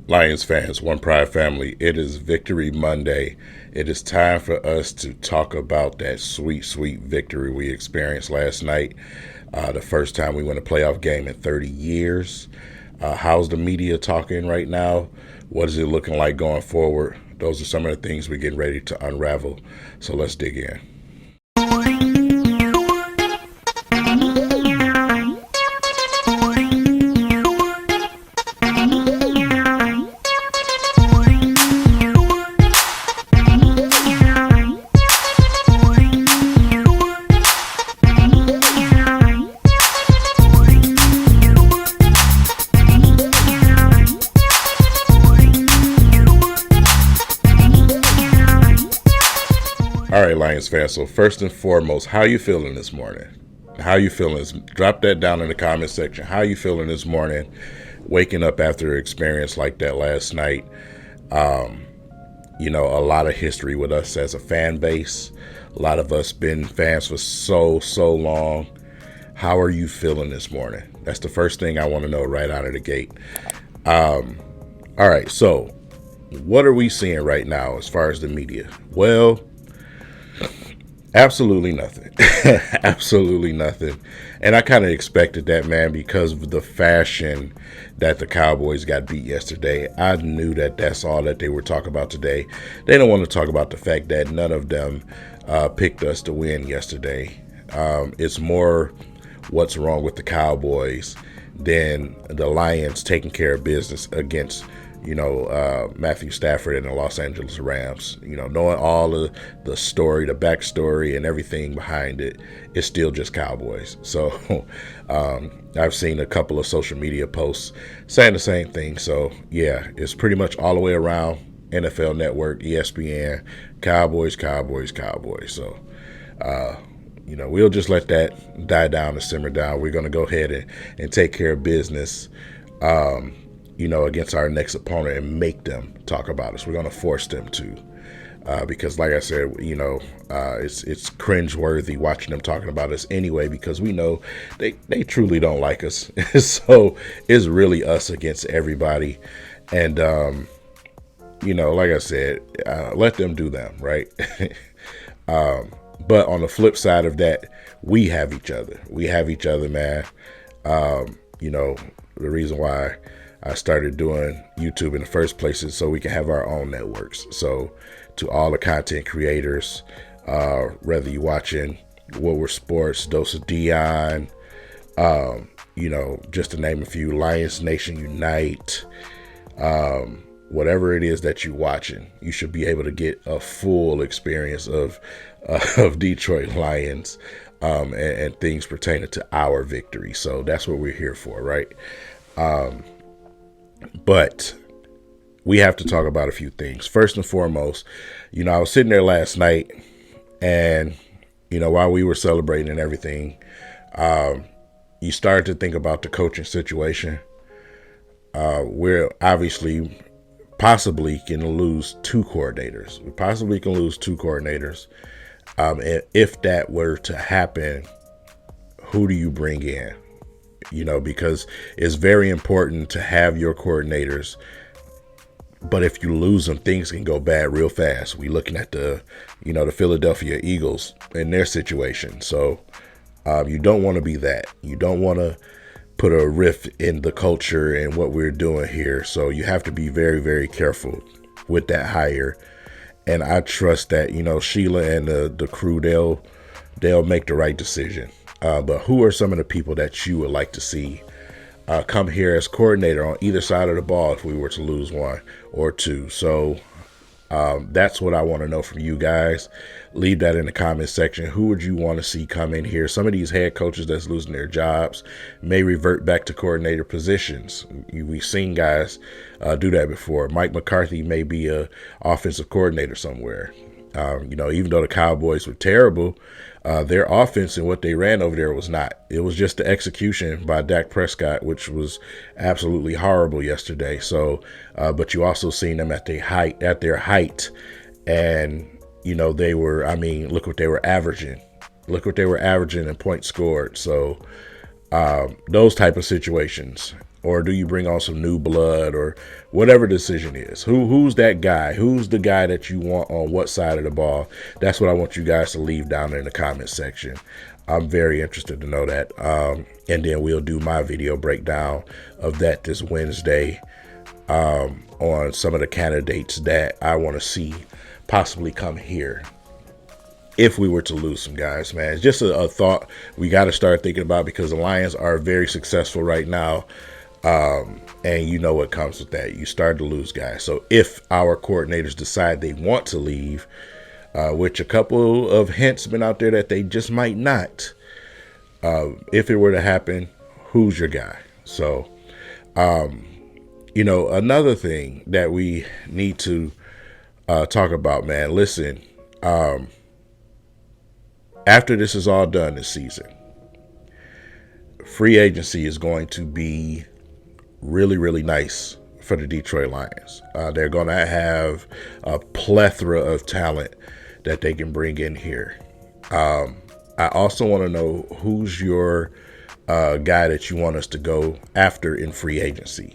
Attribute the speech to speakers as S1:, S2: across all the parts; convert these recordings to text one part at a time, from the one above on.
S1: Lions fans, One Pride family, it is Victory Monday. It is time for us to talk about that sweet, sweet victory we experienced last night. The first time we won a playoff game in 30 years. How's the media talking right now? What is it looking like going forward? Those are some of the things we're getting ready to unravel. So let's dig in. All right, Lions fans. So first and foremost, how you feeling this morning? How you feeling? Drop that down in the comment section. How you feeling this morning? Waking up after an experience like that last night. A lot of history with us as a fan base. A lot of us been fans for so long. How are you feeling this morning? That's the first thing I want to know right out of the gate. All right, so what are we seeing right now as far as the media? Well, absolutely nothing. Absolutely nothing. And I kind of expected that, man, because of the fashion that the Cowboys got beat yesterday. I knew that that's all that they were talking about today. They don't want to talk about the fact that none of them picked us to win yesterday. It's more what's wrong with the Cowboys than the Lions taking care of business against Matthew Stafford and the Los Angeles Rams. Knowing all of the story, the backstory, and everything behind it, it's still just Cowboys. So I've seen a couple of social media posts saying the same thing. So yeah, it's pretty much all the way around. NFL Network, ESPN, Cowboys, Cowboys, Cowboys. So we'll just let that die down and simmer down. We're going to go ahead and take care of business against our next opponent and make them talk about us. We're going to force them to, because like I said, it's cringeworthy watching them talking about us anyway, because we know they truly don't like us. So it's really us against everybody. And, like I said, let them do them, right? But on the flip side of that, we have each other. We have each other, man. The reason why I started doing YouTube in the first place is so we can have our own networks. So to all the content creators, whether you're watching What We're Sports, Dose of Dion, just to name a few, Lions Nation Unite, whatever it is that you're watching, you should be able to get a full experience of Detroit Lions and things pertaining to our victory. So that's what we're here for, right? But we have to talk about a few things. First and foremost, I was sitting there last night and, while we were celebrating and everything, you started to think about the coaching situation. We're obviously possibly can lose two coordinators. We possibly can lose two coordinators. And if that were to happen, who do you bring in? Because it's very important to have your coordinators. But if you lose them, things can go bad real fast. We're looking at the Philadelphia Eagles and their situation. So you don't want to be that. You don't want to put a rift in the culture and what we're doing here. So you have to be very, very careful with that hire. And I trust that, Sheila and the crew, they'll make the right decision. But who are some of the people that you would like to see come here as coordinator on either side of the ball if we were to lose one or two? So that's what I want to know from you guys. Leave that in the comment section. Who would you want to see come in here? Some of these head coaches that's losing their jobs may revert back to coordinator positions. We've seen guys do that before. Mike McCarthy may be a offensive coordinator somewhere. Even though the Cowboys were terrible, their offense and what they ran over there was not. It was just the execution by Dak Prescott, which was absolutely horrible yesterday. So, but you also seen them at their height, and they were. I mean, look what they were averaging. Look what they were averaging in points scored. So, those type of situations. or do you bring on some new blood, or whatever decision is? Who's that guy? Who's the guy that you want on what side of the ball? That's what I want you guys to leave down in the comment section. I'm very interested to know that. And then we'll do my video breakdown of that this Wednesday on some of the candidates that I want to see possibly come here if we were to lose some guys, man. It's just a thought we got to start thinking about, because the Lions are very successful right now. And you know what comes with that. You start to lose guys. So if our coordinators decide they want to leave, which a couple of hints have been out there that they just might not, if it were to happen, who's your guy? So, another thing that we need to talk about, man, listen, after this is all done this season, free agency is going to be really, really nice for the Detroit Lions. They're going to have a plethora of talent that they can bring in here. I also want to know who's your guy that you want us to go after in free agency.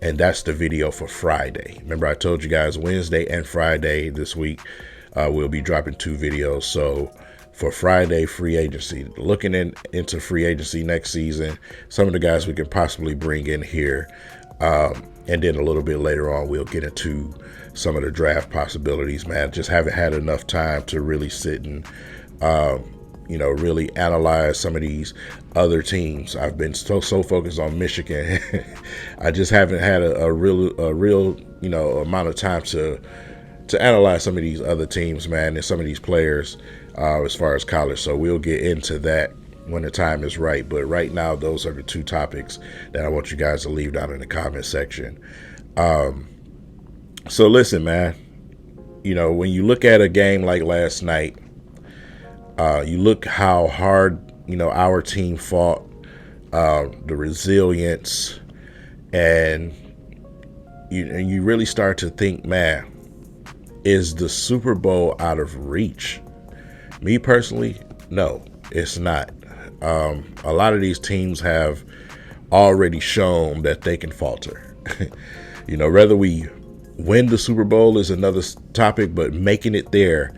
S1: And that's the video for Friday. Remember, I told you guys Wednesday and Friday this week, we'll be dropping 2 videos. So for Friday, free agency, looking into free agency next season, some of the guys we can possibly bring in here. And then a little bit later on, we'll get into some of the draft possibilities, man. Just haven't had enough time to really sit and, really analyze some of these other teams. I've been so focused on Michigan. I just haven't had a real amount of time to analyze some of these other teams, man, and some of these players as far as college. So we'll get into that when the time is right. But right now, those are the 2 topics that I want you guys to leave down in the comment section. So listen, man, when you look at a game like last night, you look how hard, our team fought, the resilience, and you really start to think, man, is the Super Bowl out of reach? Me personally, no, it's not. A lot of these teams have already shown that they can falter. Whether we win the Super Bowl is another topic, but making it there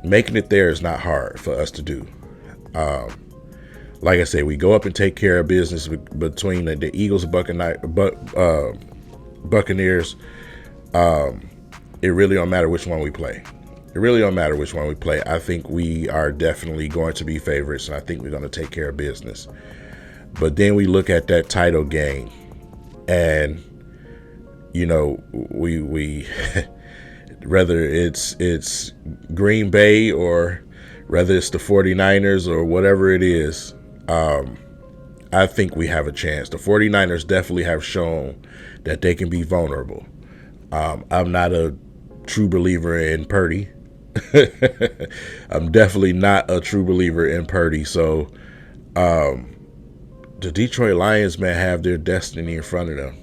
S1: is not hard for us to do. Like I said, we go up and take care of business between the Eagles and Buccaneers. It really don't matter which one we play. I think we are definitely going to be favorites, and I think we're going to take care of business. But then we look at that title game, and we whether it's Green Bay or whether it's the 49ers or whatever it is, I think we have a chance. The 49ers definitely have shown that they can be vulnerable. I'm not a true believer in Purdy. I'm definitely not a true believer in Purdy. So the Detroit Lions, man, have their destiny in front of them.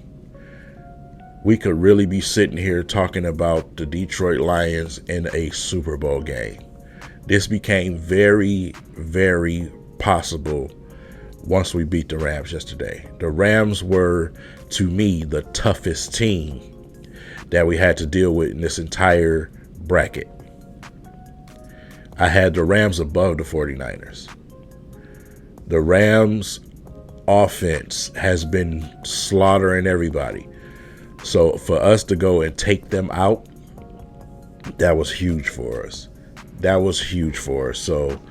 S1: We could really be sitting here talking about the Detroit Lions in a Super Bowl game. This became very, very possible once we beat the Rams yesterday. The Rams were, to me, the toughest team that we had to deal with in this entire bracket. I had the Rams above the 49ers. The Rams offense has been slaughtering everybody. So for us to go and take them out, that was huge for us. So,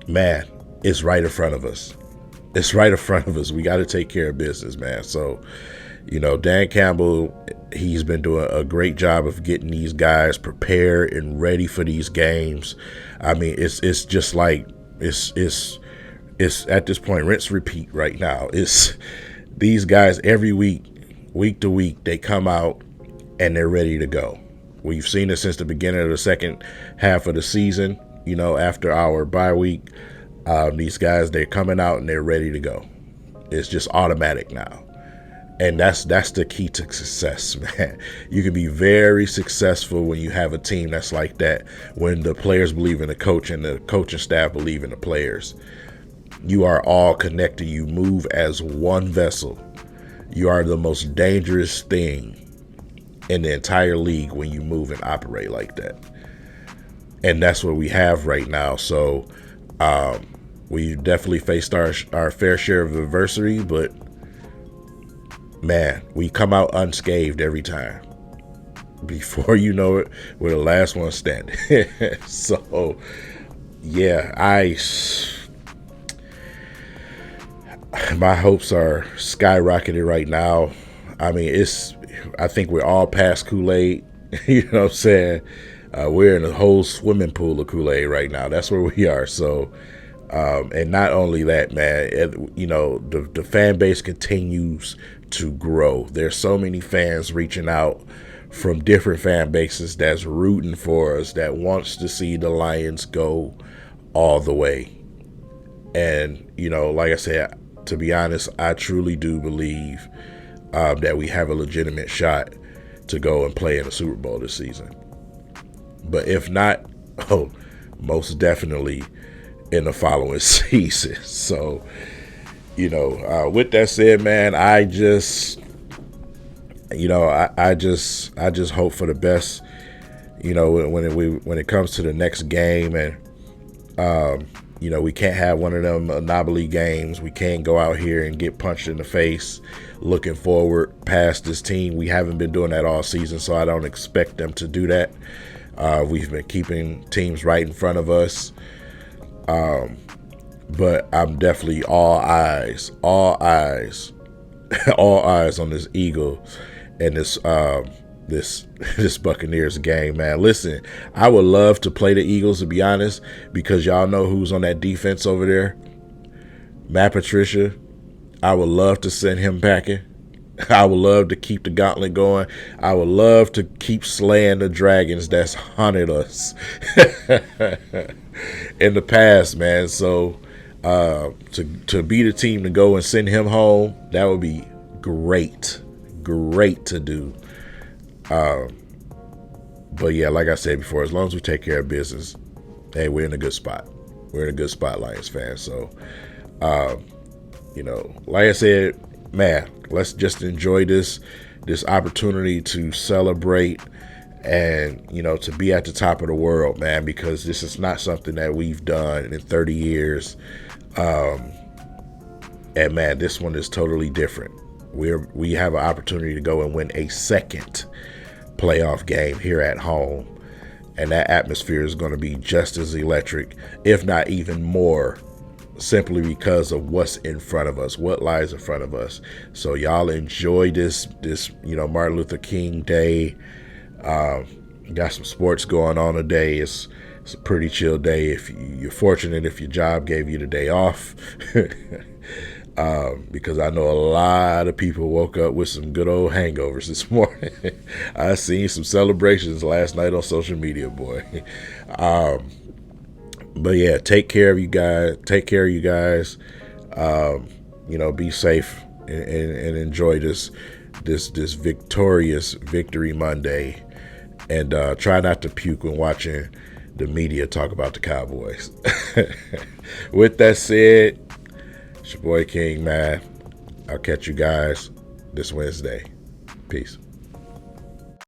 S1: man, it's right in front of us. We got to take care of business, man. So, Dan Campbell, he's been doing a great job of getting these guys prepared and ready for these games. I mean, it's just like it's at this point, rinse repeat right now. It's these guys every week to week, they come out and they're ready to go. We've seen it since the beginning of the second half of the season. After our bye week, these guys, they're coming out and they're ready to go. It's just automatic now. And that's the key to success, man. You can be very successful when you have a team that's like that, when the players believe in the coach and the coaching staff believe in the players. You are all connected. You move as one vessel. You are the most dangerous thing in the entire league when you move and operate like that. And that's what we have right now. So we definitely faced our fair share of adversity, but man, we come out unscathed every time. Before you know it, we're the last one standing. So yeah, my hopes are skyrocketed right now. I mean, I think we're all past Kool-Aid. You know what I'm saying? We're in a whole swimming pool of Kool-Aid right now. That's where we are. So, and not only that, man, the fan base continues to grow. There's so many fans reaching out from different fan bases that's rooting for us, that wants to see the Lions go all the way. And, like I said, to be honest, I truly do believe that we have a legitimate shot to go and play in the Super Bowl this season. But if not, most definitely in the following season. So, with that said, man, I just hope for the best, when it comes to the next game. And, we can't have one of them anomaly games. We can't go out here and get punched in the face looking forward past this team. We haven't been doing that all season, so I don't expect them to do that. We've been keeping teams right in front of us. But I'm definitely all eyes on this Eagle and this Buccaneers game, man. Listen, I would love to play the Eagles, to be honest, because y'all know who's on that defense over there. Matt Patricia. I would love to send him packing. I would love to keep the gauntlet going. I would love to keep slaying the dragons that's hunted us in the past, man. So to be the team to go and send him home, that would be great to do. But yeah, like I said before, as long as we take care of business, hey, we're in a good spot. We're in a good spot, Lions fans. So, like I said, man, let's just enjoy this opportunity to celebrate and, to be at the top of the world, man, because this is not something that we've done in 30 years. And man, this one is totally different. We have an opportunity to go and win a second playoff game here at home, and that atmosphere is going to be just as electric, if not even more, simply because of what's in front of us, what lies in front of us. So y'all enjoy this Martin Luther King Day. Got some sports going on today. It's a pretty chill day. If you're fortunate, if your job gave you the day off. Because I know a lot of people woke up with some good old hangovers this morning. I seen some celebrations last night on social media, boy. But yeah, take care of you guys. Be safe and enjoy this victorious Victory Monday, and try not to puke when watching the media talk about the Cowboys. With that said, it's your boy King, man. I'll catch you guys this Wednesday. Peace.